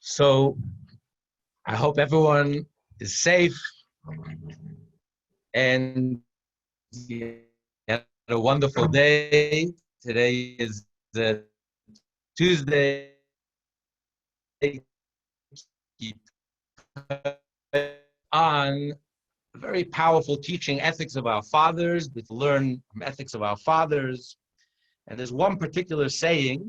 So I hope everyone is safe and had a wonderful day. Today is Tuesday. On a very powerful teaching, Ethics of Our Fathers, to learn from Ethics of Our Fathers. And there's one particular saying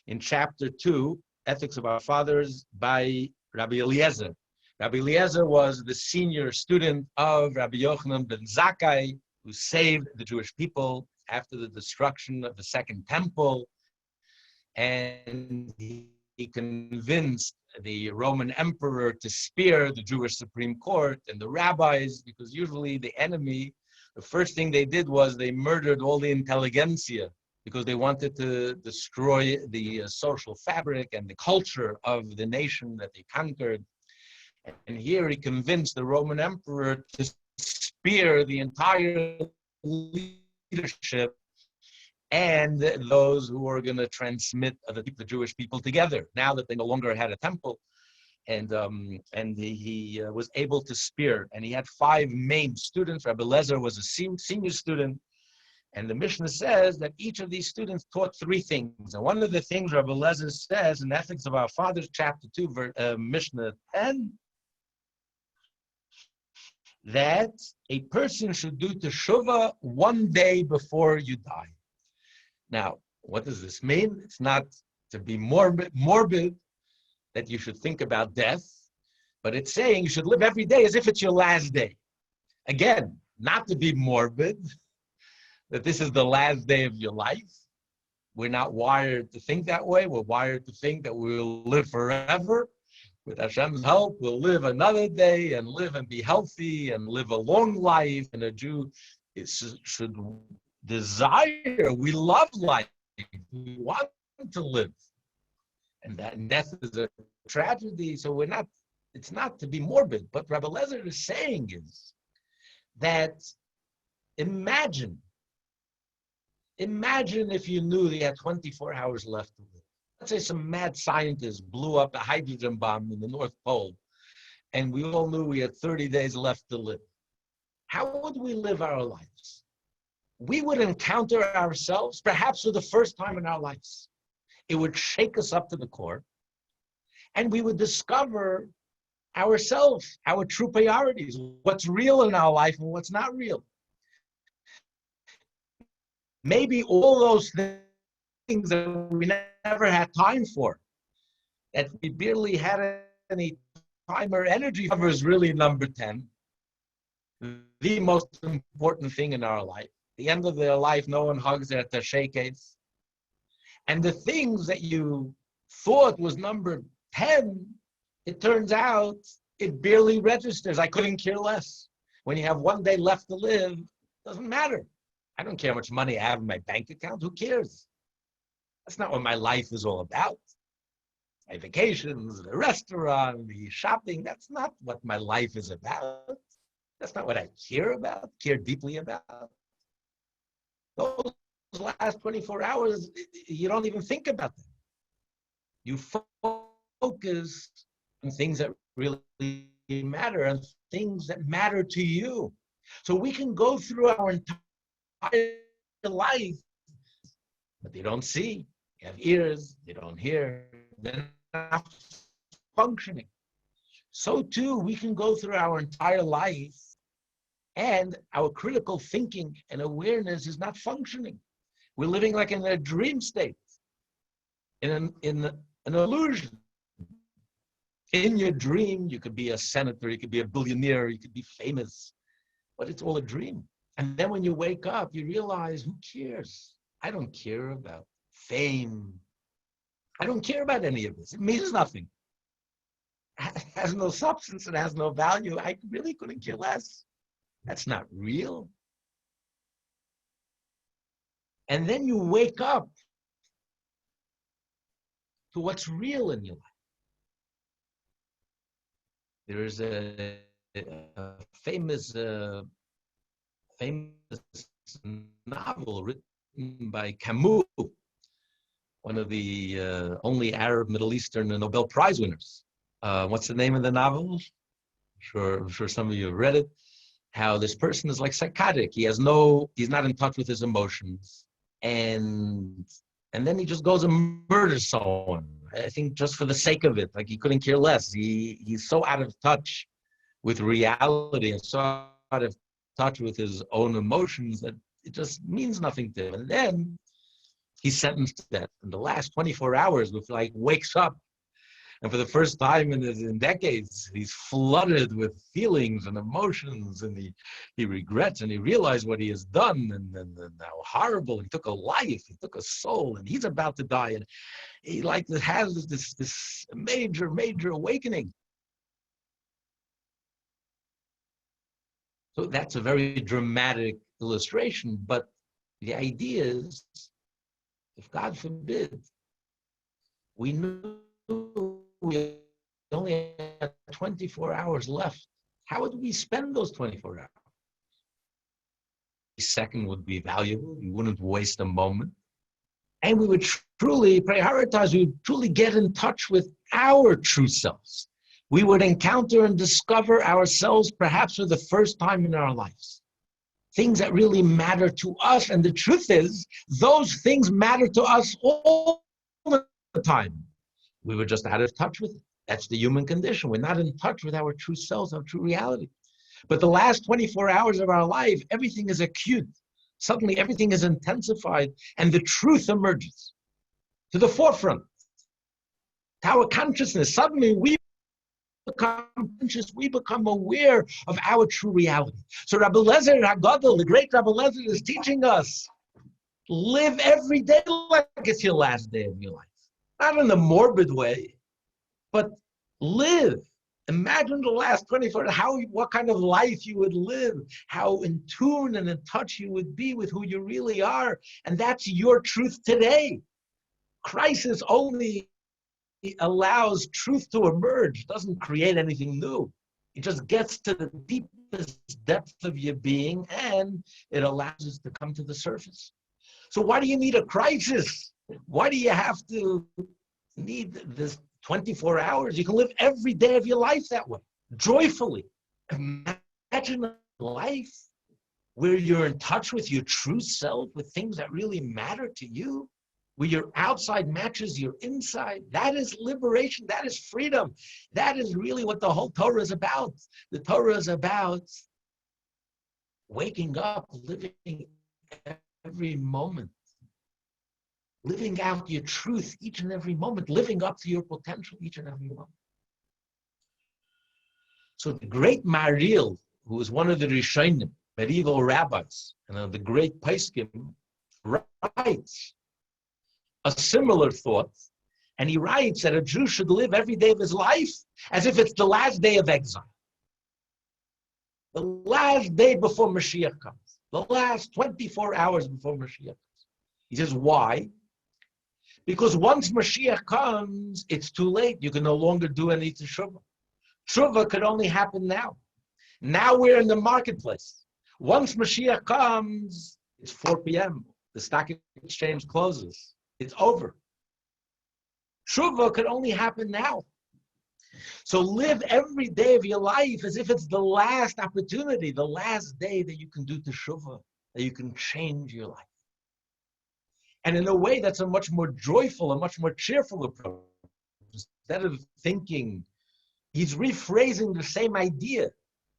in chapter 2, Ethics of Our Fathers, by Rabbi Eliezer. Rabbi Eliezer was the senior student of Rabbi Yochanan ben Zakkai, who saved the Jewish people after the destruction of the Second Temple. And he convinced the Roman emperor to spear the Jewish Supreme Court and the rabbis, because usually the enemy, the first thing they did was they murdered all the intelligentsia, because they wanted to destroy the social fabric and the culture of the nation that they conquered. And here he convinced the Roman emperor to spear the entire leadership and those who were going to transmit the Jewish people together, now that they no longer had a temple. And he was able to spear. And he had 5 main students. Rabbi Eliezer was a senior student. And the Mishnah says that each of these students taught 3 things. And one of the things Rabbi Eliezer says in Ethics of Our Fathers, chapter 2, Mishnah 10, that a person should do teshuvah one day before you die. Now, what does this mean? It's not to be morbid that you should think about death, but it's saying you should live every day as if it's your last day. Again, not to be morbid, that this is the last day of your life. We're not wired to think that way. We're wired to think that we'll live forever. With Hashem's help, we'll live another day and live and be healthy and live a long life. And a Jew should desire, we love life, we want to live. And that death is a tragedy, so it's not to be morbid. But Rabbi Eliezer is saying is that imagine if you knew you had 24 hours left to live. Let's say some mad scientist blew up a hydrogen bomb in the North Pole, and we all knew we had 30 days left to live. How would we live our lives? We would encounter ourselves, perhaps for the first time in our lives. It would shake us up to the core, and we would discover ourselves, our true priorities, what's real in our life and what's not real. Maybe all those things that we never had time for, that we barely had any time or energy for, is really number 10. The most important thing in our life. The end of their life, no one hugs their tashekes. And the things that you thought was number 10, it turns out it barely registers. I couldn't care less. When you have one day left to live, it doesn't matter. I don't care how much money I have in my bank account. Who cares? That's not what my life is all about. My vacations, the restaurant, the shopping, that's not what my life is about. That's not what I care deeply about. Those last 24 hours, you don't even think about them. You focus on things that really matter and things that matter to you. So we can go through our entire life, but they don't see. They have ears, they don't hear, they're not functioning. So too, we can go through our entire life and our critical thinking and awareness is not functioning. We're living like in a dream state, in an illusion. In your dream, you could be a senator, you could be a billionaire, you could be famous, but it's all a dream. And then when you wake up, you realize, who cares? I don't care about fame. I don't care about any of this. It means nothing. It has no substance. It has no value. I really couldn't care less. That's not real. And then you wake up to what's real in your life. There is a famous novel written by Camus, one of the only Arab Middle Eastern Nobel Prize winners. What's the name of the novel? I'm sure some of you have read it. How this person is like psychotic. He's not in touch with his emotions, and then he just goes and murders someone. I think just for the sake of it, like he couldn't care less. He's so out of touch with reality and so out of touch with his own emotions that it just means nothing to him. And then he's sentenced to death. In the last 24 hours, like wakes up, and for the first time in decades, he's flooded with feelings and emotions, and he regrets and he realized what he has done and how horrible. He took a life, he took a soul, and he's about to die. And he like has this major awakening. So that's a very dramatic illustration, but the idea is, if God forbid, we knew we only had 24 hours left, how would we spend those 24 hours? Each second would be valuable. We wouldn't waste a moment. And we would truly prioritize, we would truly get in touch with our true selves. We would encounter and discover ourselves perhaps for the first time in our lives. Things that really matter to us. And the truth is, those things matter to us all the time. We were just out of touch with it. That's the human condition. We're not in touch with our true selves, our true reality. But the last 24 hours of our life, everything is acute. Suddenly everything is intensified and the truth emerges to the forefront. To our consciousness, suddenly we become conscious, we become aware of our true reality. So Rabbi Lezer HaGadol, the great Rabbi Lezer, is teaching us, live every day like it's your last day of your life. Not in a morbid way, but live. Imagine the last 24 hours, what kind of life you would live, how in tune and in touch you would be with who you really are. And that's your truth today. Crisis only allows truth to emerge, doesn't create anything new. It just gets to the deepest depth of your being and it allows us to come to the surface. So why do you need a crisis? Why do you have to need this 24 hours? You can live every day of your life that way, joyfully. Imagine a life where you're in touch with your true self, with things that really matter to you, where your outside matches your inside. That is liberation. That is freedom. That is really what the whole Torah is about. The Torah is about waking up, living every moment, living out your truth each and every moment, living up to your potential each and every moment. So the great Maril, who was one of the Rishonim, medieval rabbis, and the great Paiskim, writes a similar thought, and he writes that a Jew should live every day of his life as if it's the last day of exile. The last day before Mashiach comes. The last 24 hours before Mashiach comes. He says, why? Because once Mashiach comes, it's too late. You can no longer do any teshuvah. Teshuvah could only happen now. Now we're in the marketplace. Once Mashiach comes, it's 4 p.m. The stock exchange closes. It's over. Teshuvah could only happen now. So live every day of your life as if it's the last opportunity, the last day that you can do teshuvah, that you can change your life. And in a way, that's a much more joyful, a much more cheerful approach. Instead of thinking, he's rephrasing the same idea.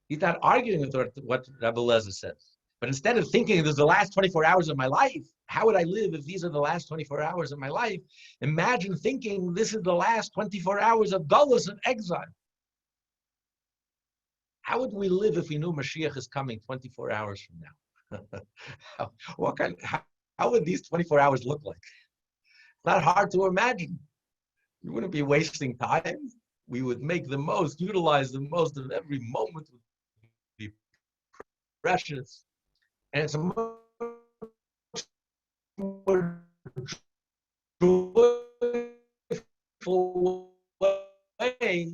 He's not arguing with what Rabbi Lezer says. But instead of thinking this is the last 24 hours of my life, how would I live if these are the last 24 hours of my life? Imagine thinking this is the last 24 hours of galus and exile. How would we live if we knew Mashiach is coming 24 hours from now? How would these 24 hours look like? Not hard to imagine. We wouldn't be wasting time. We would make the most, utilize the most of every moment, would be precious. And it's a much more joyful way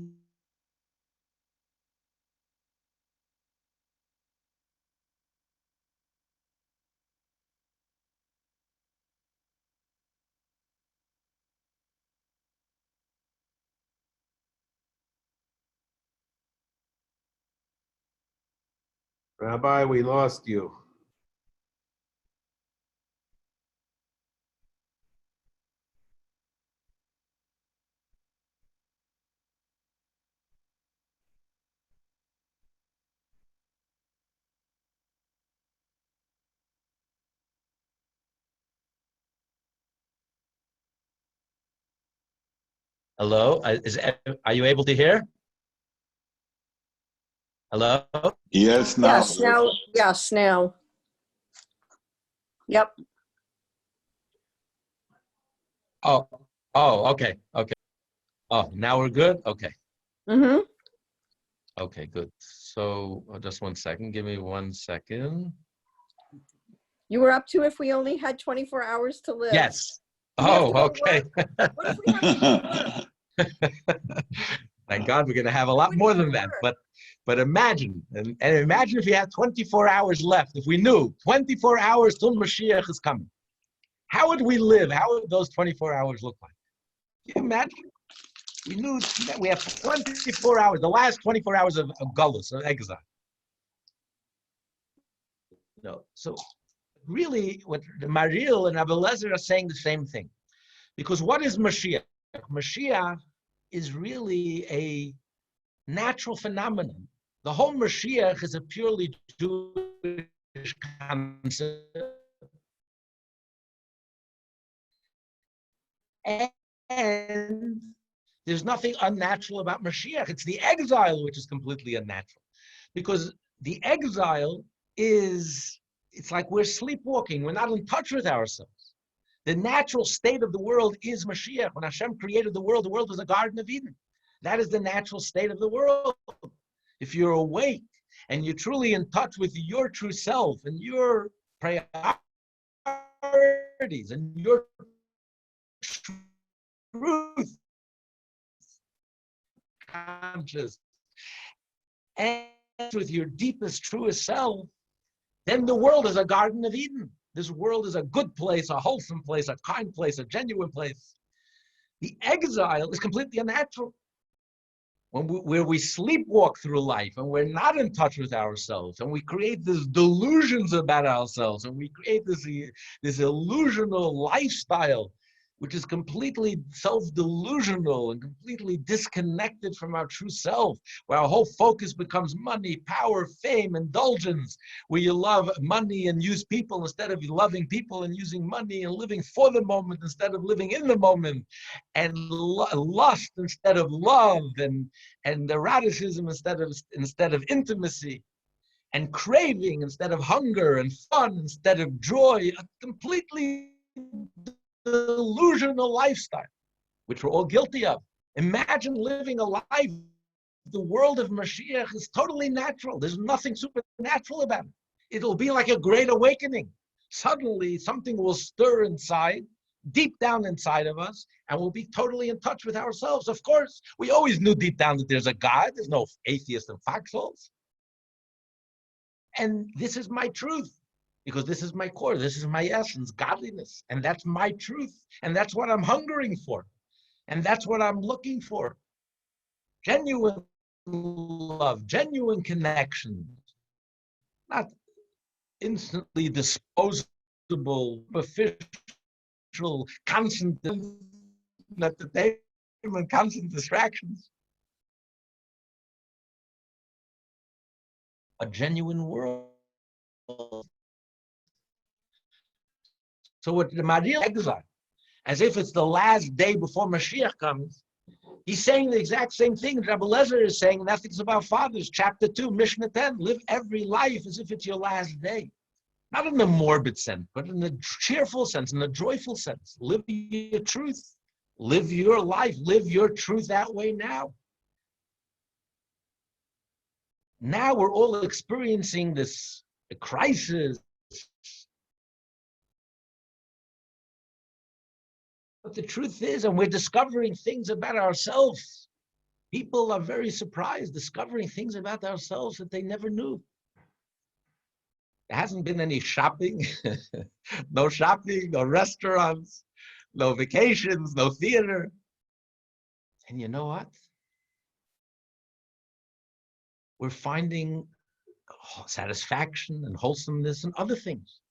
Rabbi, we lost you. Hello? Are you able to hear? Hello? Yes, now. Yes, now, yes, now. Yep. Oh, okay. Oh, now we're good? Okay. Mm-hmm. Okay, good. So just 1 second. Give me 1 second. You were up to if we only had 24 hours to live. Yes. Do we have to Oh, go okay. What if we have to go to work? Thank God we're going to have a lot Would more you than that. work? But imagine, and imagine if you had 24 hours left, if we knew 24 hours till Mashiach is coming. How would we live? How would those 24 hours look like? Can you imagine? We knew that we have 24 hours, the last 24 hours of gullus, of exile. No, so really, what the Maril and Rabbi Lezer are saying the same thing. Because what is Mashiach? Mashiach is really a natural phenomenon. The whole Mashiach is a purely Jewish concept. And there's nothing unnatural about Mashiach. It's the exile which is completely unnatural. Because the exile it's like we're sleepwalking. We're not in touch with ourselves. The natural state of the world is Mashiach. When Hashem created the world was a Garden of Eden. That is the natural state of the world. If you're awake and you're truly in touch with your true self and your priorities and your truth, conscious, and with your deepest, truest self, then the world is a Garden of Eden. This world is a good place, a wholesome place, a kind place, a genuine place. The exile is completely unnatural. Where we sleepwalk through life and we're not in touch with ourselves and we create these delusions about ourselves and we create this illusional lifestyle which is completely self-delusional and completely disconnected from our true self, where our whole focus becomes money, power, fame, indulgence, where you love money and use people instead of loving people and using money and living for the moment instead of living in the moment, and lust instead of love, and eroticism instead of intimacy, and craving instead of hunger, and fun instead of joy, a completely delusional lifestyle, which we're all guilty of. Imagine living a life, the world of Mashiach is totally natural. There's nothing supernatural about it. It'll be like a great awakening. Suddenly, something will stir inside, deep down inside of us, and we'll be totally in touch with ourselves. Of course, we always knew deep down that there's a God. There's no atheists and foxholes. And this is my truth, because this is my core, this is my essence, godliness, and that's my truth, and that's what I'm hungering for, and that's what I'm looking for. Genuine love, genuine connection, not instantly disposable, superficial, constant entertainment, constant distractions. A genuine world. So what the Maril exile, as if it's the last day before Mashiach comes, he's saying the exact same thing Rabbi Lezer is saying in Ethics About Fathers, chapter 2, Mishnah 10. Live every life as if it's your last day. Not in the morbid sense, but in the cheerful sense, in the joyful sense. Live your truth. Live your life. Live your truth that way now. Now we're all experiencing this crisis. But the truth is, and we're discovering things about ourselves. People are very surprised discovering things about ourselves that they never knew. There hasn't been any shopping, no shopping, no restaurants, no vacations, no theater. And you know what? We're finding satisfaction and wholesomeness and other things.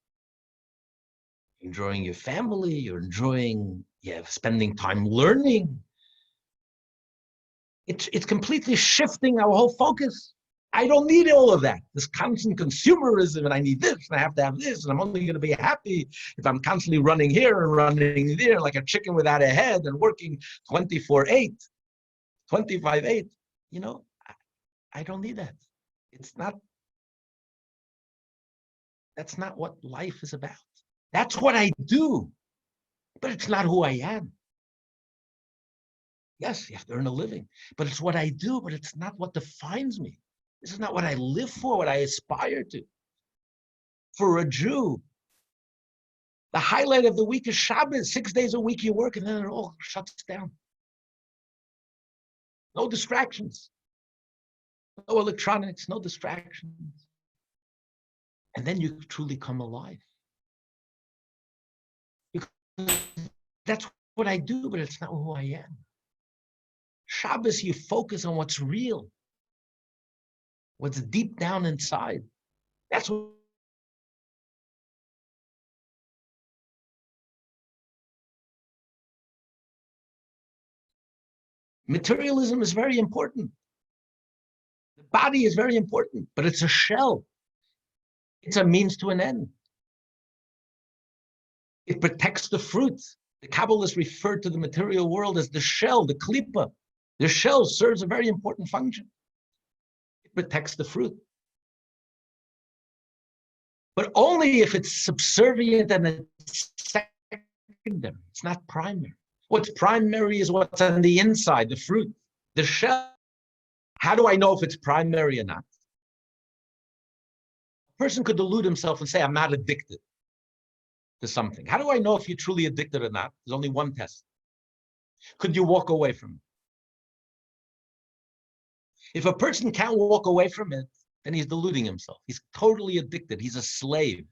Enjoying your family, you're enjoying, spending time learning. It's completely shifting our whole focus. I don't need all of that. This constant consumerism, and I need this, and I have to have this, and I'm only going to be happy if I'm constantly running here and running there like a chicken without a head and working 24/8, 25/8. I don't need that. That's not what life is about. That's what I do, but it's not who I am. Yes, you have to earn a living, but it's what I do, but it's not what defines me. This is not what I live for, what I aspire to. For a Jew, the highlight of the week is Shabbos. 6 days a week you work, and then it all shuts down. No distractions. No electronics, no distractions. And then you truly come alive. Because that's what I do, but it's not who I am. Shabbos, you focus on what's real, what's deep down inside. That's what materialism is very important. The body is very important, but it's a shell. It's a means to an end. It protects the fruit. The Kabbalists refer to the material world as the shell, the klipa. The shell serves a very important function. It protects the fruit. But only if it's subservient and it's secondary. It's not primary. What's primary is what's on the inside, the fruit, the shell. How do I know if it's primary or not? A person could delude himself and say, I'm not addicted to something. How do I know if you're truly addicted or not? There's only one test. Could you walk away from it? If a person can't walk away from it, then he's deluding himself. He's totally addicted. He's a slave.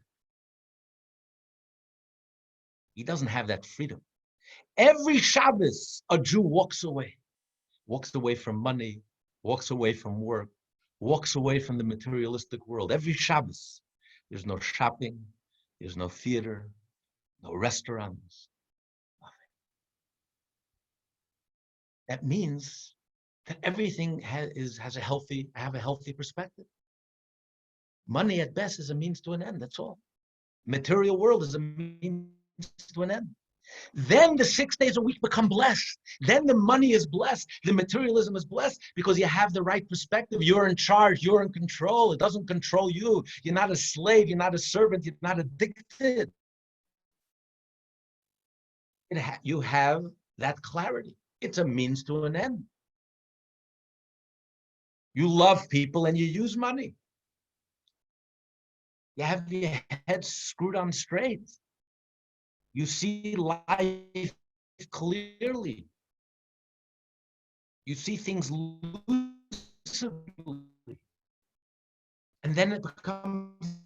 He doesn't have that freedom. Every Shabbos, a Jew walks away from money, walks away from work, walks away from the materialistic world. Every Shabbos, there's no shopping, there's no theater, no restaurants, nothing. That means that everything has a healthy perspective. Money at best is a means to an end, that's all. Material world is a means to an end. Then the 6 days a week become blessed. Then the money is blessed. The materialism is blessed because you have the right perspective. You're in charge. You're in control. It doesn't control you. You're not a slave. You're not a servant. You're not addicted. You have that clarity. It's a means to an end. You love people and you use money. You have your head screwed on straight. You see life clearly. You see things lucidly. And then it becomes,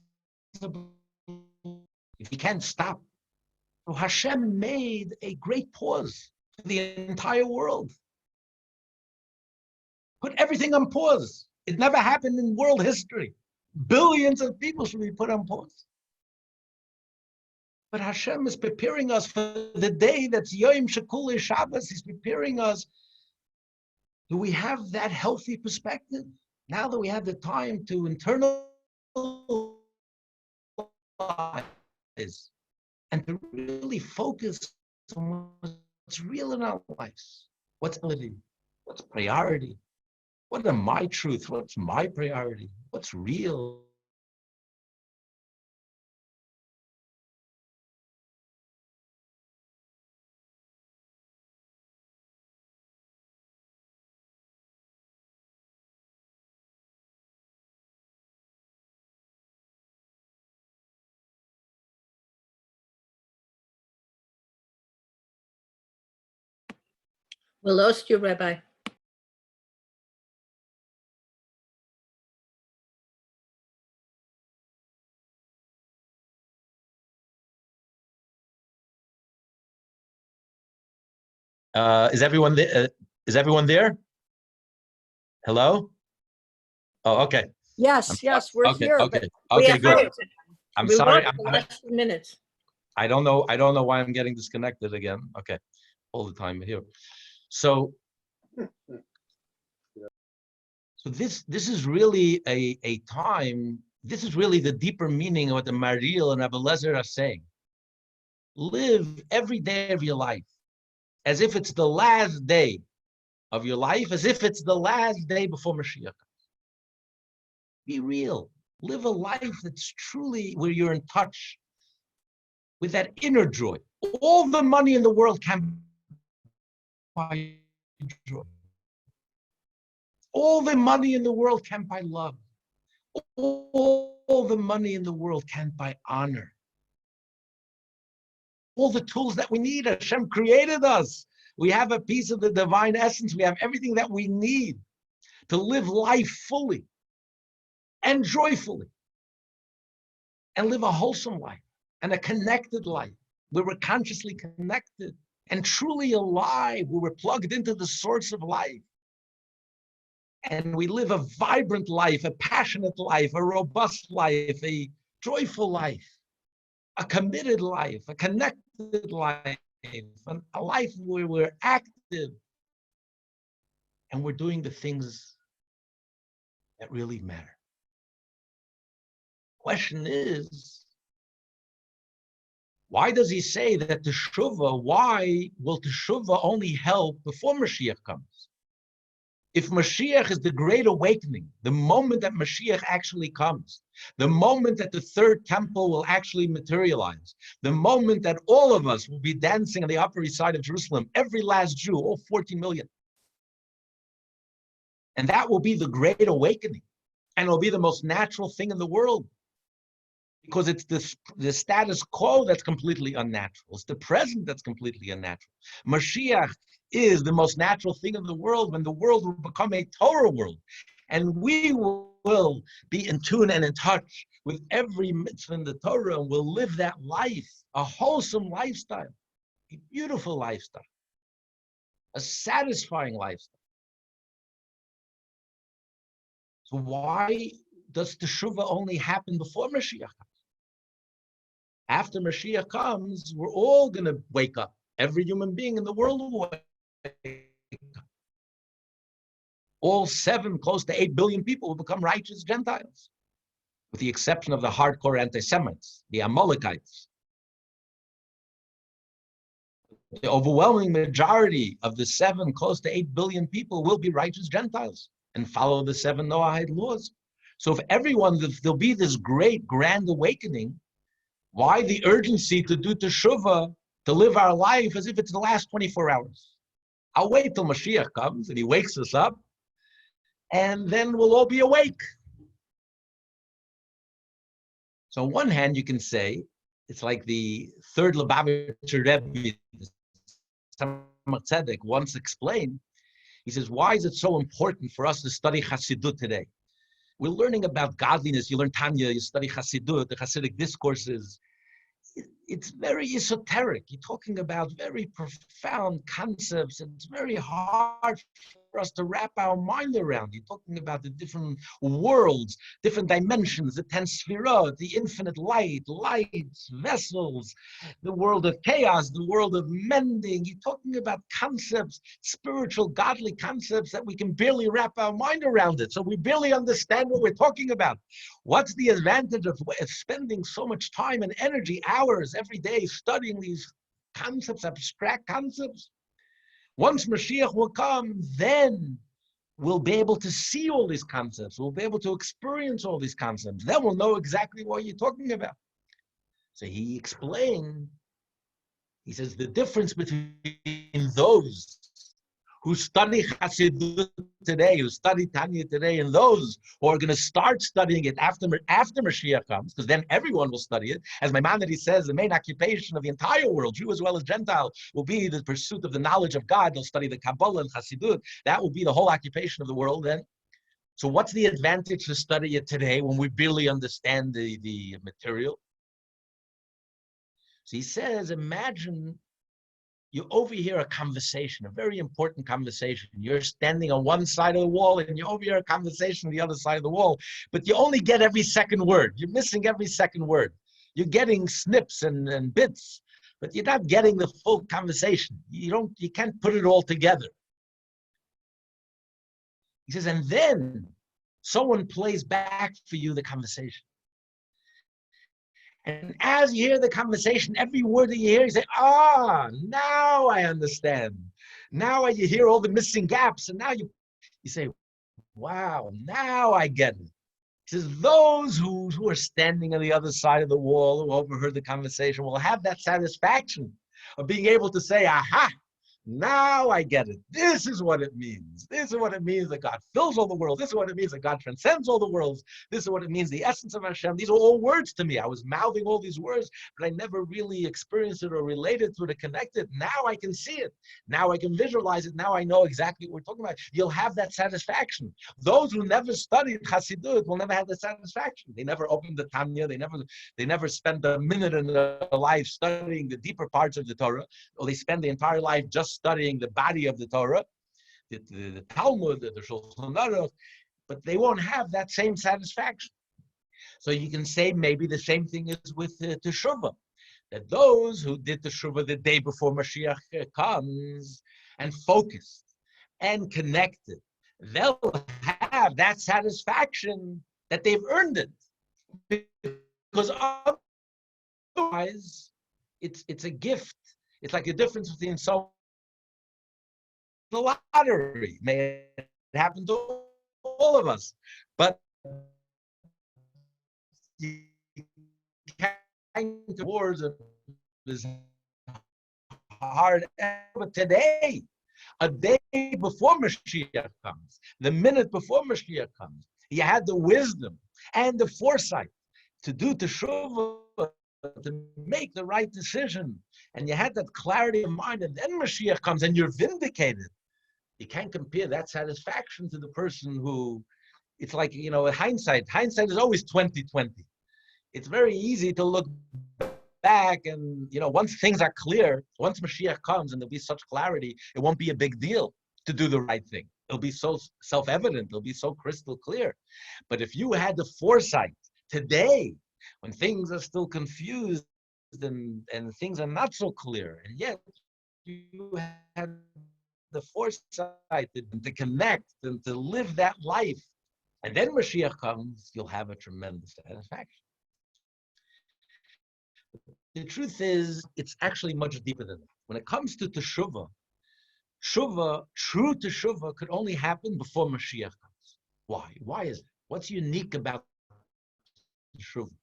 if you can't stop. So Hashem made a great pause for the entire world. Put everything on pause. It never happened in world history. Billions of people should be put on pause. But Hashem is preparing us for the day that's Yom Shekule Shabbos. He's preparing us. Do we have that healthy perspective? Now that we have the time to internalize and to really focus on what's real in our lives. What's reality? What's priority? What are my truth? What's my priority? What's real? We lost you, Rabbi. Is everyone there? Is everyone there? Hello? Oh, okay. Yes, yes, we're Okay, here, okay, but We okay, are good. here. I'm We sorry. want the last 2 minutes. I don't know why I'm getting disconnected again. Okay, all the time here. So this is really a time. This is really the deeper meaning of what the Mariel and Rabbi Lezer are saying. Live every day of your life as if it's the last day of your life, as if it's the last day before Mashiach. Be real. Live a life that's truly where you're in touch with that inner joy. All the money in the world can buy joy. All the money in the world can't buy love. All the money in the world can't buy honor. All the tools that we need, Hashem created us. We have a piece of the divine essence. We have everything that we need to live life fully and joyfully and live a wholesome life and a connected life where we're consciously connected and truly alive, where we're plugged into the source of life. And we live a vibrant life, a passionate life, a robust life, a joyful life, a committed life, a connected life, a life where we're active and we're doing the things that really matter. Question is, why does he say that teshuvah, why will teshuvah only help before Mashiach comes? If Mashiach is the great awakening, the moment that Mashiach actually comes, the moment that the third temple will actually materialize, the moment that all of us will be dancing on the Upper East Side of Jerusalem, every last Jew, all 40 million. And that will be the great awakening. And it'll be the most natural thing in the world. Because it's the status quo that's completely unnatural. It's the present that's completely unnatural. Mashiach is the most natural thing in the world when the world will become a Torah world. And we will be in tune and in touch with every mitzvah in the Torah and will live that life, a wholesome lifestyle, a beautiful lifestyle, a satisfying lifestyle. So why does teshuvah only happen before Mashiach comes? After Mashiach comes, we're all going to wake up. Every human being in the world will wake up. All 7, close to 8 billion people will become righteous Gentiles, with the exception of the hardcore anti-Semites, the Amalekites. The overwhelming majority of the 7, close to 8 billion people will be righteous Gentiles and follow the 7 Noahide laws. So if everyone, there'll be this great grand awakening. Why the urgency to do teshuvah, to live our life as if it's the last 24 hours? I'll wait till Mashiach comes and he wakes us up, and then we'll all be awake. So on one hand, you can say, it's like the third Lubavitcher Rebbe, Tzemach Tzedek, once explained. He says, why is it so important for us to study Chassidut today? We're learning about godliness. You learn Tanya, you study Chassidut, the Chassidic discourses. It's very esoteric. You're talking about very profound concepts. It's very hard for us to wrap our mind around. You're talking about the different worlds, different dimensions, the 10 sefirot, the infinite light, lights, vessels, the world of chaos, the world of mending. You're talking about concepts, spiritual, godly concepts that we can barely wrap our mind around it. So we barely understand what we're talking about. What's the advantage of spending so much time and energy, hours every day, studying these concepts, abstract concepts? Once Mashiach will come, then we'll be able to see all these concepts. We'll be able to experience all these concepts. Then we'll know exactly what you're talking about. So he explained, he says, the difference between those who study Chassidut today, who study Tanya today, and those who are going to start studying it after Mashiach comes, because then everyone will study it. As Maimonides says, the main occupation of the entire world, Jew as well as Gentile, will be the pursuit of the knowledge of God. They'll study the Kabbalah and Chassidut. That will be the whole occupation of the world then. So what's the advantage to study it today when we barely understand the material? So he says, imagine you overhear a conversation, a very important conversation. You're standing on one side of the wall and you overhear a conversation on the other side of the wall, but you only get every second word. You're missing every second word. You're getting snips and bits, but you're not getting the full conversation. You can't put it all together. He says, and then someone plays back for you the conversation. And as you hear the conversation, every word that you hear, you say, now I understand. Now you hear all the missing gaps, and now you say, wow, now I get it. He says, those who are standing on the other side of the wall, who overheard the conversation, will have that satisfaction of being able to say, aha, now I get it. This is what it means. This is what it means that God fills all the world. This is what it means that God transcends all the worlds. This is what it means, the essence of Hashem. These are all words to me. I was mouthing all these words, but I never really experienced it or related to it or connected. Now I can see it. Now I can visualize it. Now I know exactly what we're talking about. You'll have that satisfaction. Those who never studied Chassidut will never have that satisfaction. They never opened the Tanya. They never spent a minute in their life studying the deeper parts of the Torah, or they spend the entire life just studying the body of the Torah, the Talmud, the Shulchan Aruch, but they won't have that same satisfaction. So you can say maybe the same thing is with Teshuvah, that those who did Teshuvah the day before Mashiach comes and focused and connected, they'll have that satisfaction that they've earned it. Because otherwise, it's a gift. It's like the difference between the lottery. May it happen to all of us, but you can't towards it is hard. But today, a day before Mashiach comes, the minute before Mashiach comes, you had the wisdom and the foresight to do teshuvah, to make the right decision, and you had that clarity of mind, and then Mashiach comes and you're vindicated. You can't compare that satisfaction to the person who, it's like, hindsight is always 20/20. It's very easy to look back and, once things are clear, once Mashiach comes and there'll be such clarity, it won't be a big deal to do the right thing. It'll be so self-evident, it'll be so crystal clear. But if you had the foresight today, when things are still confused and things are not so clear, and yet you had the foresight to connect and to live that life, and then Mashiach comes, you'll have a tremendous satisfaction. The truth is, it's actually much deeper than that. When it comes to teshuvah, true teshuvah could only happen before Mashiach comes. Why? Why is it? What's unique about teshuvah?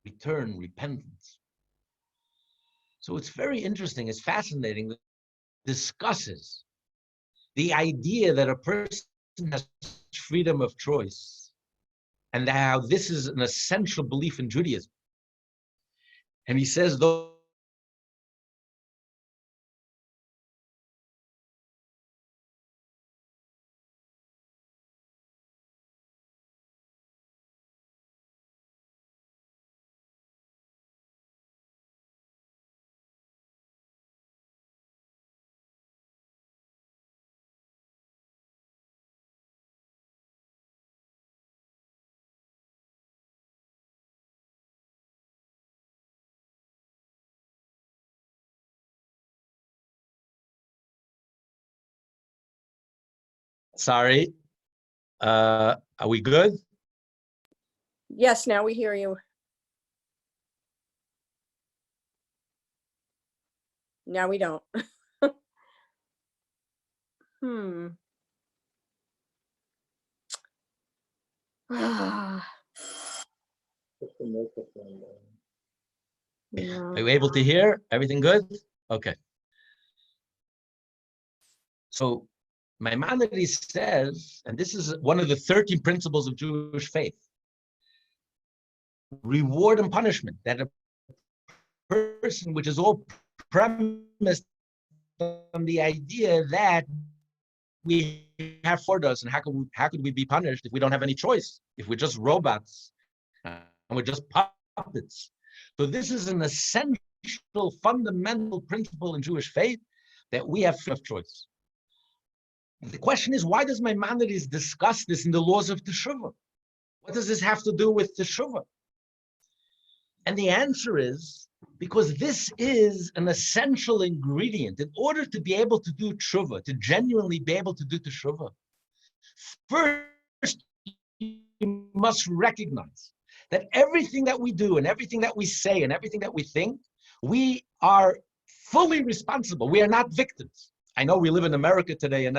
Return, repentance. So it's very interesting, it's fascinating, that it discusses the idea that a person has freedom of choice and how this is an essential belief in Judaism. And he says, though, sorry, are we good? Yes, now we hear you. Now we don't. Are you able to hear? Everything good? Okay. So Maimonides says, and this is one of the 13 principles of Jewish faith, reward and punishment, that a person, which is all premised on the idea that we have for us, and how could we be punished if we don't have any choice, if we're just robots and we're just puppets. So this is an essential fundamental principle in Jewish faith that we have freedom of choice. The question is, why does Maimonides discuss this in the laws of Teshuvah? What does this have to do with Teshuvah? And the answer is, because this is an essential ingredient in order to be able to do Teshuvah, to genuinely be able to do Teshuvah. First, you must recognize that everything that we do and everything that we say and everything that we think, we are fully responsible. We are not victims. I know we live in America today and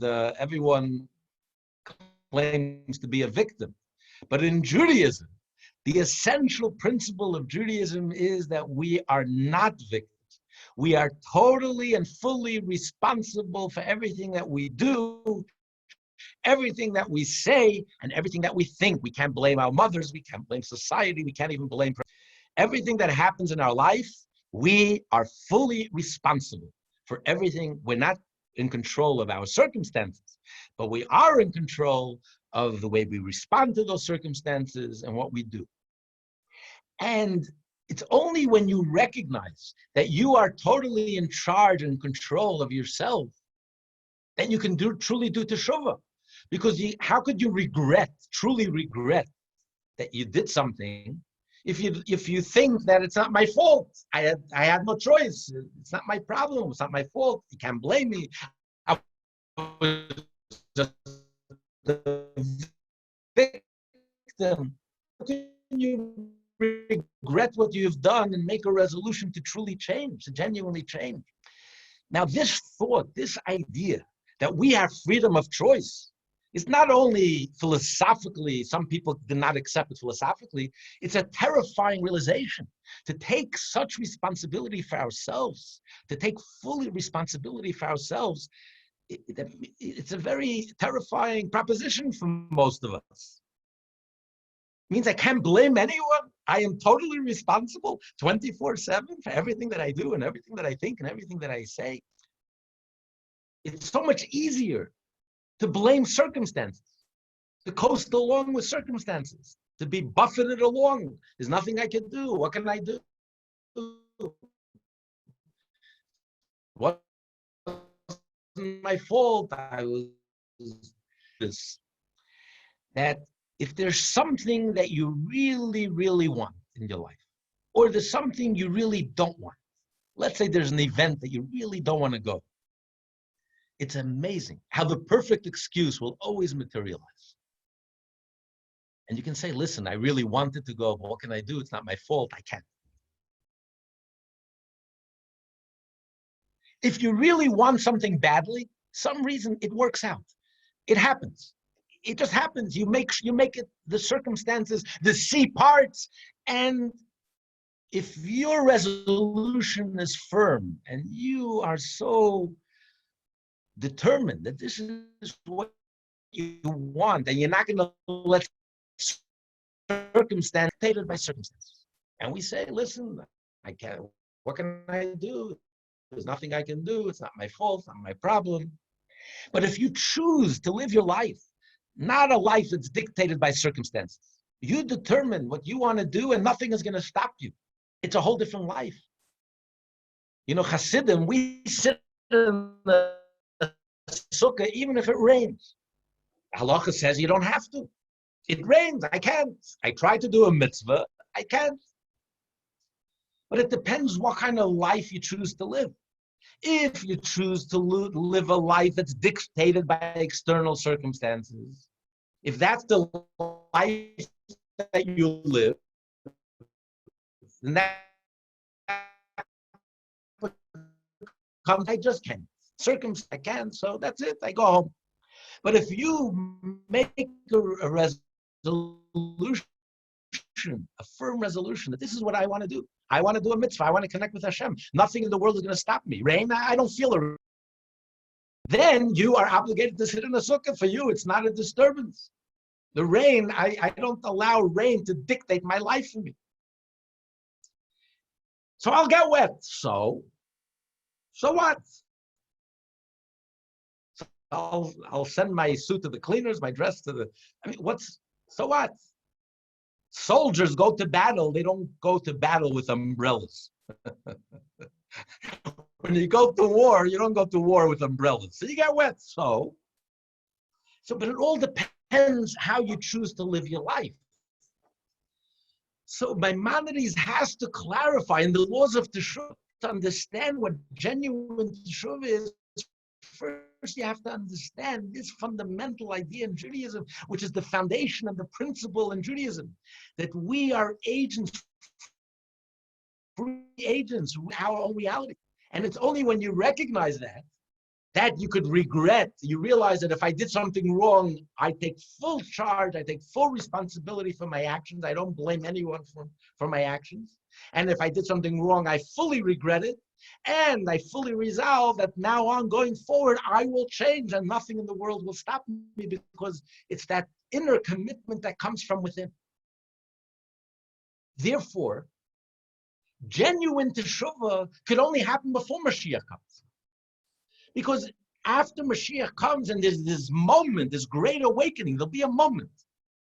everyone claims to be a victim. But in Judaism, the essential principle of Judaism is that we are not victims. We are totally and fully responsible for everything that we do, everything that we say, and everything that we think. We can't blame our mothers, we can't blame society, we can't even blame everything that happens in our life. We are fully responsible for everything. We're not in control of our circumstances, but we are in control of the way we respond to those circumstances and what we do. And it's only when you recognize that you are totally in charge and control of yourself that you can truly do teshuvah. Because how could you truly regret that you did something if you think that it's not my fault? I had no choice. It's not my problem. It's not my fault. You can't blame me. I was just the victim. How can you regret what you've done and make a resolution to truly change, to genuinely change? Now, this thought, this idea that we have freedom of choice is not only philosophically, some people do not accept it philosophically, it's a terrifying realization to take such responsibility for ourselves, to take fully responsibility for ourselves. It's a very terrifying proposition for most of us. It means I can't blame anyone. I am totally responsible 24/7 for everything that I do and everything that I think and everything that I say. It's so much easier to blame circumstances, to coast along with circumstances, to be buffeted along. There's nothing I can do. What can I do? What wasn't my fault? I was this. That if there's something that you really, really want in your life, or there's something you really don't want, let's say there's an event that you really don't want to go, it's amazing how the perfect excuse will always materialize. And you can say, listen, I really wanted to go, but what can I do? It's not my fault, I can't. If you really want something badly, some reason it works out. It happens. It just happens. You make it the circumstances, the C parts, and if your resolution is firm and you are so determined that this is what you want, and you're not going to let circumstance dictated by circumstances. And we say, listen, I can't. What can I do? There's nothing I can do. It's not my fault. It's not my problem. But if you choose to live your life, not a life that's dictated by circumstances, you determine what you want to do, and nothing is going to stop you. It's a whole different life. You know, Hasidim, we sit in the sukkah even if it rains. Halacha says you don't have to. It rains, I can't. I try to do a mitzvah, I can't. But it depends what kind of life you choose to live. If you choose to live a life that's dictated by external circumstances, if that's the life that you live, then that comes, I just can't. Circumstance, I can't, so that's it, I go home. But if you make a resolution, a firm resolution that this is what I want to do. I want to do a mitzvah. I want to connect with Hashem. Nothing in the world is going to stop me. Rain, I don't feel it. Then you are obligated to sit in a sukkah. For you, it's not a disturbance. The rain, I don't allow rain to dictate my life for me. So I'll get wet. So what? So I'll send my suit to the cleaners, my dress to the, so what? Soldiers go to battle. They don't go to battle with umbrellas. When you go to war, you don't go to war with umbrellas. So you get wet. But it all depends how you choose to live your life. So Maimonides has to clarify in the laws of Teshuvah to understand what genuine Teshuvah is. First, you have to understand this fundamental idea in Judaism, which is the foundation of the principle in Judaism, that we are agents, free agents, our own reality. And it's only when you recognize that you could regret. You realize that if I did something wrong, I take full charge, I take full responsibility for my actions. I don't blame anyone for my actions. And if I did something wrong, I fully regret it. And I fully resolve that now on going forward, I will change and nothing in the world will stop me, because it's that inner commitment that comes from within. Therefore, genuine teshuvah could only happen before Mashiach comes. Because after Mashiach comes and there's this moment, this great awakening, there'll be a moment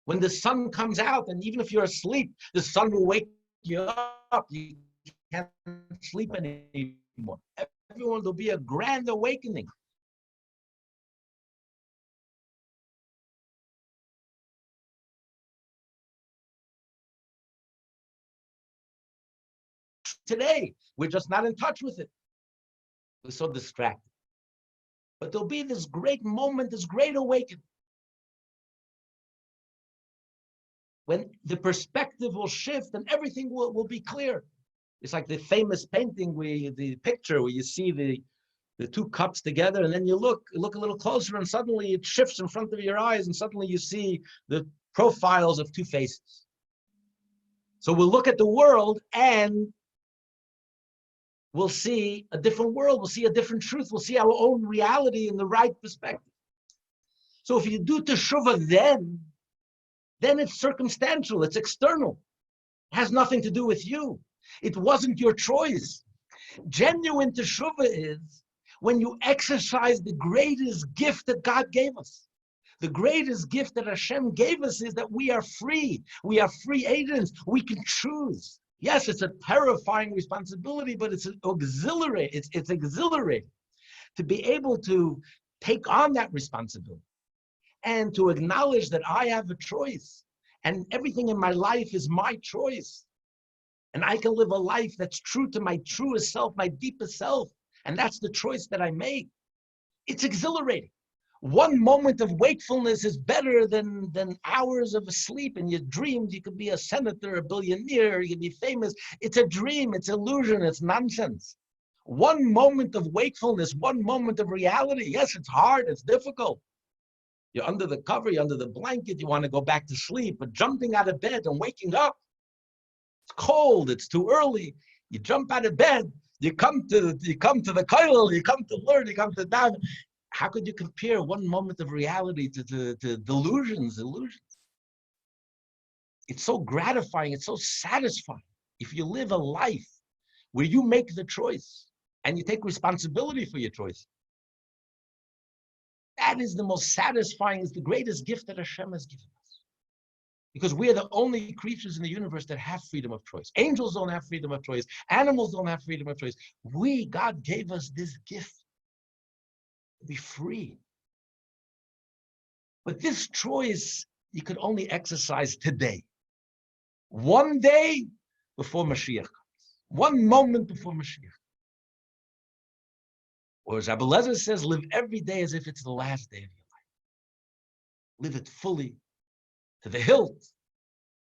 when the sun comes out, and even if you're asleep, the sun will wake you up. You can't sleep anymore. There'll be a grand awakening. Today, we're just not in touch with it. We're so distracted. But there'll be this great moment, this great awakening, when the perspective will shift and everything will be clear. It's like the famous painting, the picture where you see the two cups together, and then you look a little closer, and suddenly it shifts in front of your eyes, and suddenly you see the profiles of two faces. So we'll look at the world and we'll see a different world, we'll see a different truth, we'll see our own reality in the right perspective. So if you do teshuvah then it's circumstantial, it's external. It has nothing to do with you. It wasn't your choice. Genuine teshuvah is when you exercise the greatest gift that God gave us. The greatest gift that Hashem gave us is that we are free. We are free agents. We can choose. Yes, it's a terrifying responsibility, but it's exhilarating. It's exhilarating to be able to take on that responsibility and to acknowledge that I have a choice and everything in my life is my choice. And I can live a life that's true to my truest self, my deepest self. And that's the choice that I make. It's exhilarating. One moment of wakefulness is better than hours of sleep. In your dreams, you could be a senator, a billionaire, you could be famous. It's a dream, it's illusion, it's nonsense. One moment of wakefulness, one moment of reality. Yes, it's hard, it's difficult. You're under the cover, you're under the blanket, you want to go back to sleep, but jumping out of bed and waking up, it's cold, it's too early. You jump out of bed, you come to the kollel, you come to learn, you come to daven. How could you compare one moment of reality to delusions, illusions? It's so gratifying, it's so satisfying. If you live a life where you make the choice and you take responsibility for your choice, that is the most satisfying, is the greatest gift that Hashem has given us. Because we are the only creatures in the universe that have freedom of choice. Angels don't have freedom of choice. Animals don't have freedom of choice. God gave us this gift to be free. But this choice, you could only exercise today. One day before Mashiach comes. One moment before Mashiach. Or as Rabbi Lezer says, live every day as if it's the last day of your life. Live it fully, to the hilt,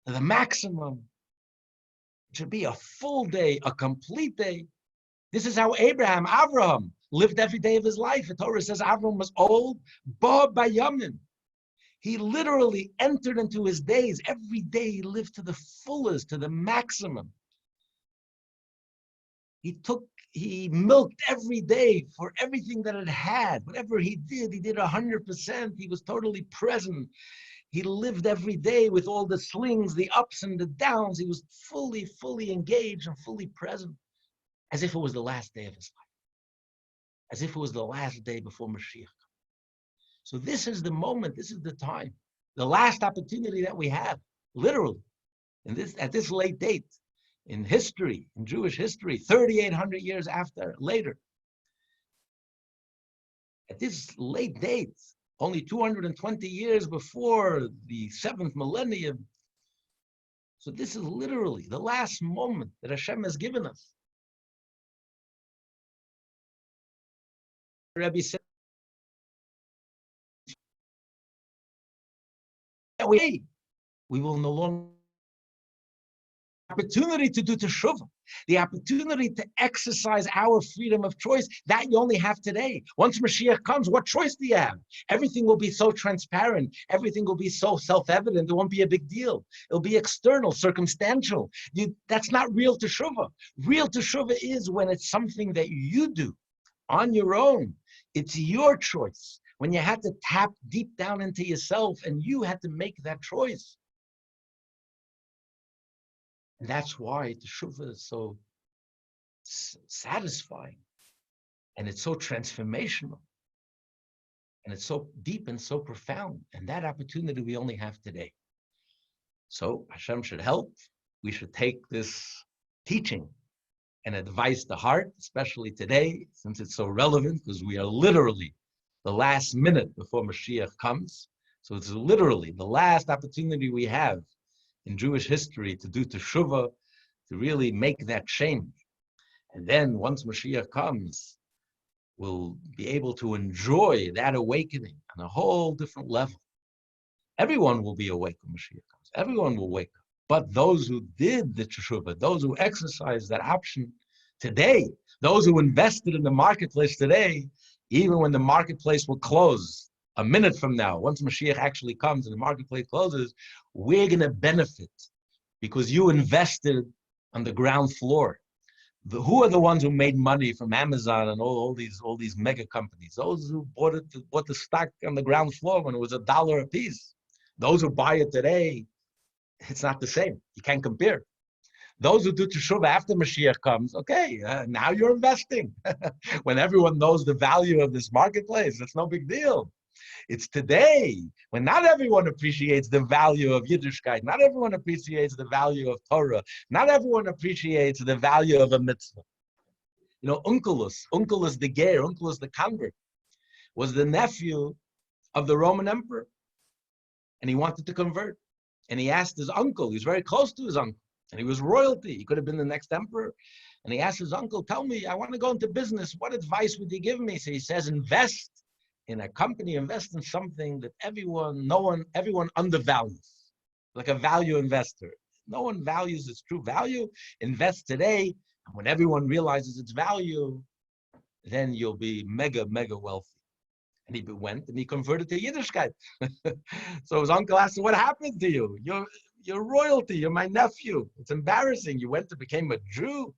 to the maximum. It should be a full day, a complete day. This is how Avraham lived every day of his life. The Torah says Avraham was old, ba bayamin. He literally entered into his days. Every day he lived to the fullest, to the maximum. He milked every day for everything that it had. Whatever he did 100%. He was totally present. He lived every day with all the slings, the ups and the downs. He was fully engaged and fully present, as if it was the last day of his life. As if it was the last day before Mashiach. So this is the moment, this is the time, the last opportunity that we have, literally, at this late date, in history, in Jewish history, 3,800 years later. At this late date, only 220 years before the 7th millennium. So this is literally the last moment that Hashem has given us. Rabbi said, we will no longer have the opportunity to do teshuvah, the opportunity to exercise our freedom of choice that you only have today. Once Mashiach comes, what choice do you have? Everything will be so transparent. Everything will be so self-evident. It won't be a big deal. It'll be external, circumstantial. That's not real teshuvah. Real teshuvah is when it's something that you do on your own. It's your choice. When you had to tap deep down into yourself and you had to make that choice. And that's why teshuvah is so satisfying, and it's so transformational, and it's so deep and so profound. And that opportunity we only have today. So Hashem should help. We should take this teaching and advice to heart, especially today, since it's so relevant, because we are literally the last minute before Mashiach comes. So it's literally the last opportunity we have in Jewish history to do teshuvah, to really make that change. And then once Mashiach comes, we'll be able to enjoy that awakening on a whole different level. Everyone will be awake when Mashiach comes. Everyone will wake up. But those who did the teshuvah, those who exercised that option today, those who invested in the marketplace today, even when the marketplace will close a minute from now, once Mashiach actually comes and the marketplace closes, we're going to benefit because you invested on the ground floor. Who are the ones who made money from Amazon and all these mega companies? Those who bought the stock on the ground floor when it was $1 a piece. Those who buy it today, it's not the same. You can't compare. Those who do teshuvah after Mashiach comes, okay, now you're investing. When everyone knows the value of this marketplace, it's no big deal. It's today when not everyone appreciates the value of Yiddishkeit, not everyone appreciates the value of Torah, not everyone appreciates the value of a mitzvah. You know, Onkelos the Ger, Onkelos the convert, was the nephew of the Roman emperor, and he wanted to convert. And he asked his uncle, he was very close to his uncle, and he was royalty, he could have been the next emperor. And he asked his uncle, tell me, I want to go into business, what advice would you give me? So he says, invest in a company, invest in something that everyone undervalues, like a value investor. No one values its true value. Invest today, and when everyone realizes its value, then you'll be mega, mega wealthy. And he went and he converted to Yiddishkeit. So his uncle asked him, what happened to you? You're royalty, you're my nephew. It's embarrassing. You went to become a Jew.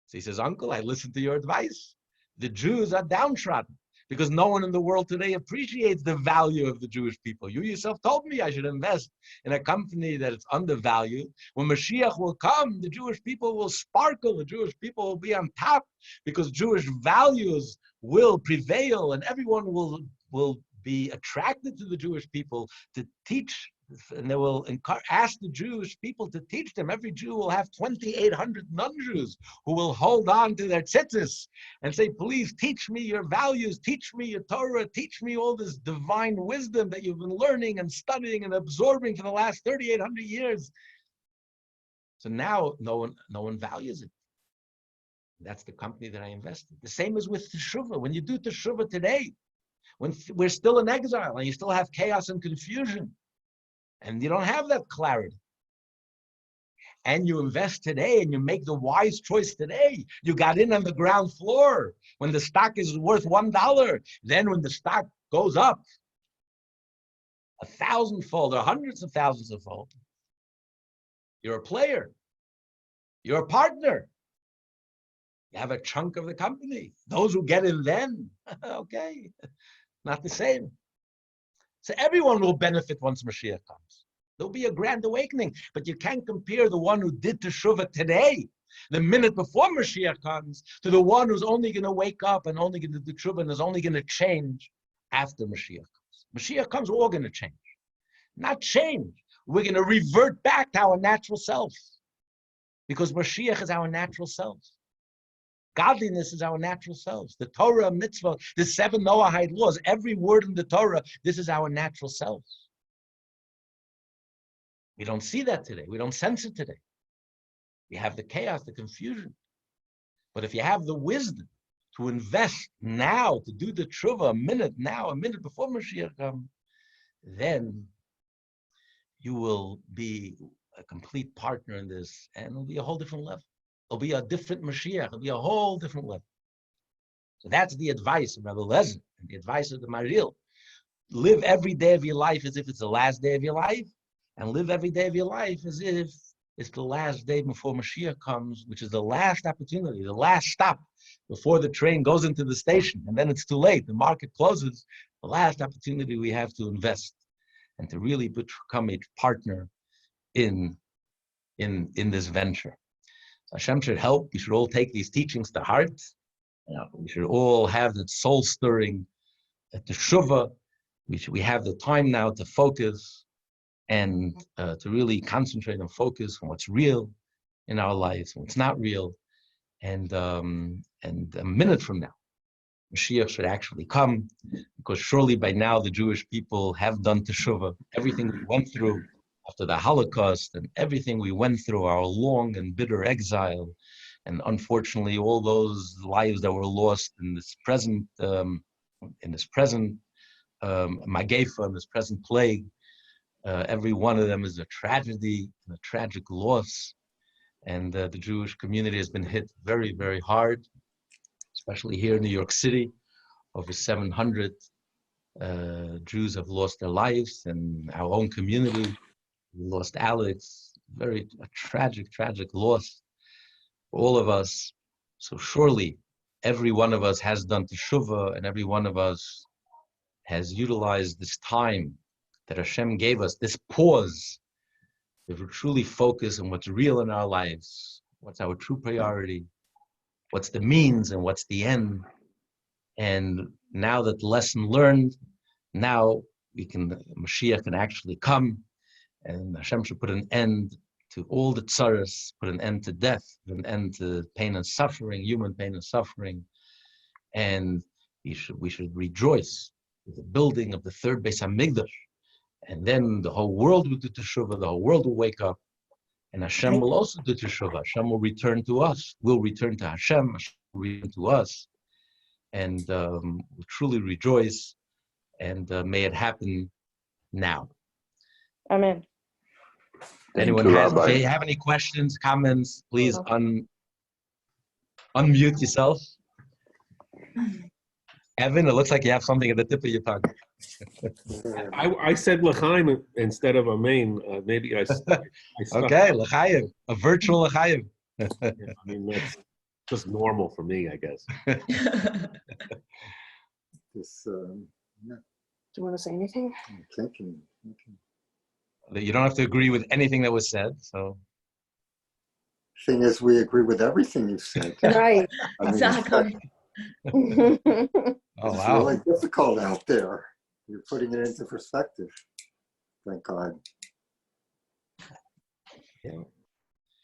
So he says, uncle, I listened to your advice. The Jews are downtrodden because no one in the world today appreciates the value of the Jewish people. You yourself told me I should invest in a company that is undervalued. When Mashiach will come, the Jewish people will sparkle. The Jewish people will be on top because Jewish values will prevail and everyone will be attracted to the Jewish people to teach. And they will ask the Jewish people to teach them. Every Jew will have 2,800 non-Jews who will hold on to their tzitzis and say, please teach me your values, teach me your Torah, teach me all this divine wisdom that you've been learning and studying and absorbing for the last 3,800 years. So now no one values it. That's the company that I invested. The same is with teshuvah. When you do teshuvah today, when we're still in exile and you still have chaos and confusion, and you don't have that clarity. And you invest today and you make the wise choice today. You got in on the ground floor when the stock is worth $1. Then when the stock goes up 1,000-fold or hundreds of thousands of fold, you're a player. You're a partner. You have a chunk of the company. Those who get in then, okay, not the same. So everyone will benefit once Mashiach comes. There'll be a grand awakening, but you can't compare the one who did teshuvah today, the minute before Mashiach comes, to the one who's only going to wake up and only going to do teshuvah and is only going to change after Mashiach comes. Mashiach comes, we're all going to change. Not change. We're going to revert back to our natural self. Because Mashiach is our natural selves. Godliness is our natural selves. The Torah, mitzvah, the 7 Noahide laws, every word in the Torah, this is our natural selves. We don't see that today. We don't sense it today. We have the chaos, the confusion. But if you have the wisdom to invest now, to do the tshuva a minute before Mashiach comes, then you will be a complete partner in this, and it'll be a whole different level. It'll be a different Mashiach. It'll be a whole different level. So that's the advice of Rabbi Lezer, and the advice of the Maril. Live every day of your life as if it's the last day of your life, and live every day of your life as if it's the last day before Mashiach comes, which is the last opportunity, the last stop before the train goes into the station, and then it's too late. The market closes. The last opportunity we have to invest and to really become a partner in this venture. So Hashem should help. We should all take these teachings to heart. We should all have that soul-stirring teshuvah. We have the time now to focus and to really concentrate and focus on what's real in our lives, what's not real. And a minute from now, Mashiach should actually come, because surely by now the Jewish people have done teshuvah. Everything we went through after the Holocaust and everything we went through, our long and bitter exile, and unfortunately all those lives that were lost in this present Magefa, in this present plague, every one of them is a tragedy and a tragic loss. And the Jewish community has been hit very, very hard, especially here in New York City. Over 700 Jews have lost their lives, and our own community, we lost Alex. A tragic, tragic loss for all of us. So surely every one of us has done teshuvah, and every one of us has utilized this time that Hashem gave us, this pause, if we truly focus on what's real in our lives, what's our true priority, what's the means and what's the end. And now that the lesson learned, now Mashiach can actually come, and Hashem should put an end to all the tzaras, put an end to death, put an end to pain and suffering, human pain and suffering. And we should rejoice with the building of the third Beis HaMikdash. And then the whole world will do teshuvah, the whole world will wake up, and Hashem will also do teshuvah. Hashem will return to us. We'll return to Hashem. Hashem will return to us. And we'll truly rejoice, and may it happen now. Amen. Anyone if you have any questions, comments, please unmute yourself. Evan, it looks like you have something at the tip of your tongue. I said l'chaim instead of amen. Maybe I Okay, l'chaim, a virtual l'chaim. I mean, that's just normal for me, I guess. Do you want to say anything? I'm thinking. You don't have to agree with anything that was said. So, Thing is, we agree with everything you said. Right. I mean, Exactly. oh it's wow, really difficult out there. You're putting it into perspective. Thank God.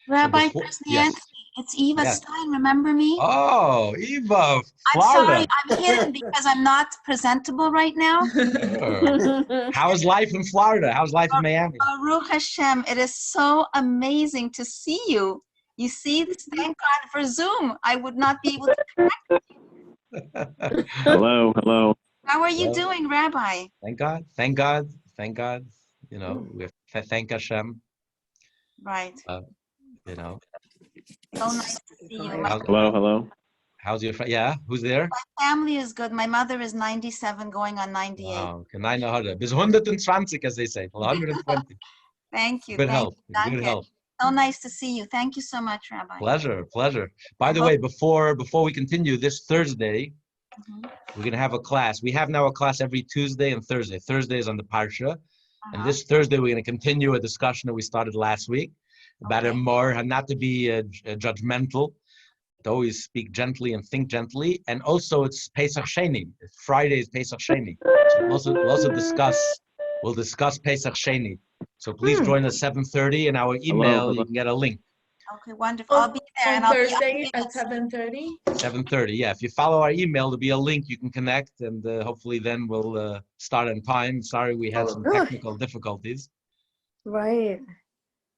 Rabbi before- Krasnianski, yes. it's Eva Yes. Stein. Remember me? Oh, Eva, I'm Florida. sorry, I'm hidden because I'm not presentable right now. Sure. How's life in Florida? How's life in Miami? Baruch Hashem, it is so amazing to see you. You see, thank God for Zoom. I would not be able to. Hello. How are you Well, doing, Rabbi? Thank God. You know, we have to thank Hashem. Right. You know, So nice to see you. My Hello. how's your friend? Yeah, who's there? family is good. My mother is 97, going on 98. Wow, keine Horde. Bis 120, as they say. 120. Thank you. Good Thank health. you. Danke. Good health. So nice to see you. Thank you so much, Rabbi. Pleasure. By the way, before we continue, this Thursday, Mhm. we're going to have a class. We have now a class every Tuesday and Thursday. Thursday is on the Parsha. And this Thursday, we're going to continue a discussion that we started last week about it more, and not to be judgmental, to always speak gently and think gently. And also, it's Pesach Sheni. Friday is Pesach Sheni. So we'll discuss Pesach Sheni. So please join us 7:30 in our email. Hello. You can get a link. Okay, wonderful. I'll be there, and On I'll be Thursday updated. at 7:30. 7:30. Yeah, if you follow our email, there'll be a link you can connect, and hopefully then we'll start on time. Sorry, we had some technical difficulties. Right.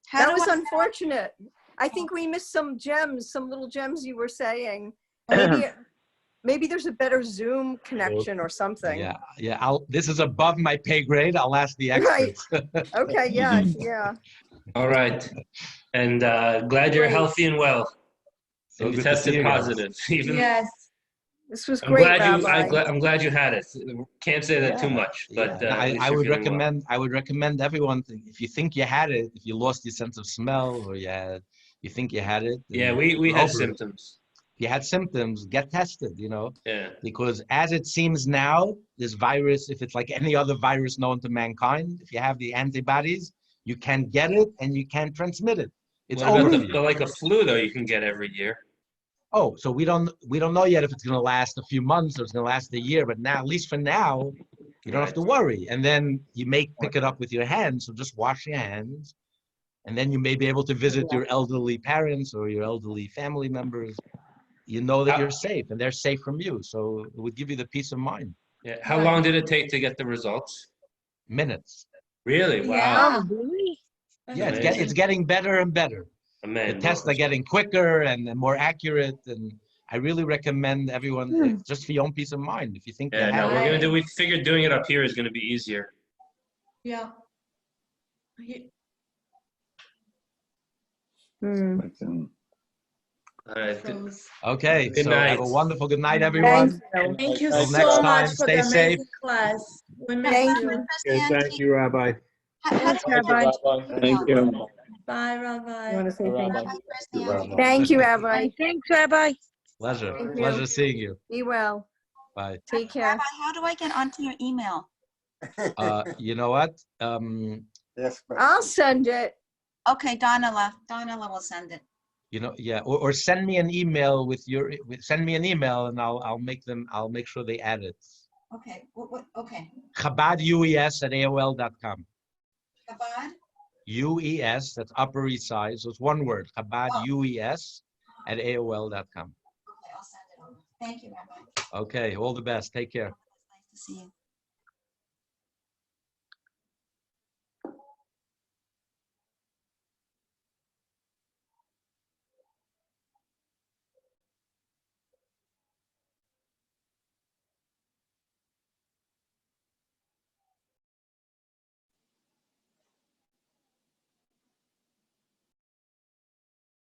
How That do was I- unfortunate. I think we missed some gems, some little gems you were saying. Maybe there's a better Zoom connection or something. Yeah. This is above my pay grade. I'll ask the Right. experts. Okay, yeah. All right. And glad you're Great. healthy and well. So And you good to see tested you guys. positive. Even Yes. This was I'm great, glad you. Rabbi. I'm glad you had it. Can't say that too Yeah, much, but yeah. at least I you're would feeling well. recommend. I would recommend everyone. If you think you had it, if you lost your sense of smell, or you think you had it. Yeah, and we you're had over it, symptoms. if you had symptoms, get tested. Yeah. Because as it seems now, this virus, if it's like any other virus known to mankind, if you have the antibodies, you can get it and you can transmit it. It's What over. about like a flu though? You can get every year. Oh, so we don't know yet if it's going to last a few months or it's going to last a year. But now, at least for now, you don't have to worry. And then you may pick it up with your hands. So just wash your hands, and then you may be able to visit your elderly parents or your elderly family members. You know that you're safe, and they're safe from you. So it would give you the peace of mind. Yeah. How long did it take to get the results? Minutes. Really? Wow. Yeah. really? Yeah, it's getting better and better. Man, The tests are getting quicker and more accurate, and I really recommend everyone just for your own peace of mind. If you think Yeah, you no, have we're it, gonna do. We figured doing it up here is gonna be easier. Yeah. All right. Froze. okay. Good So night. have a wonderful good night, Thank everyone. you. Thank you Till so next time, much for stay the safe. amazing class. We miss Thank you. you. Okay, thank you, Rabbi. Thanks, Rabbi. Thank you. Bye, You Rabbi. want to say thank you? Rabbi. Thank you, Rabbi. Thanks, Rabbi. Pleasure. Thank you. Pleasure seeing you. Be well. Bye. Take care. Rabbi, how do I get onto your email? You know what? Yes, but I'll send it. Okay, Donala will send it. Or send me an email send me an email, and I'll make sure they add it. Okay. Okay. ChabadUES@AOL.com. Chabad? UES, that's Upper East Side, so it's one word. ChabadUES@AOL.com. Okay, I'll send it over. Thank you, Rabbi. Okay, all the best. Take care. Nice to see you.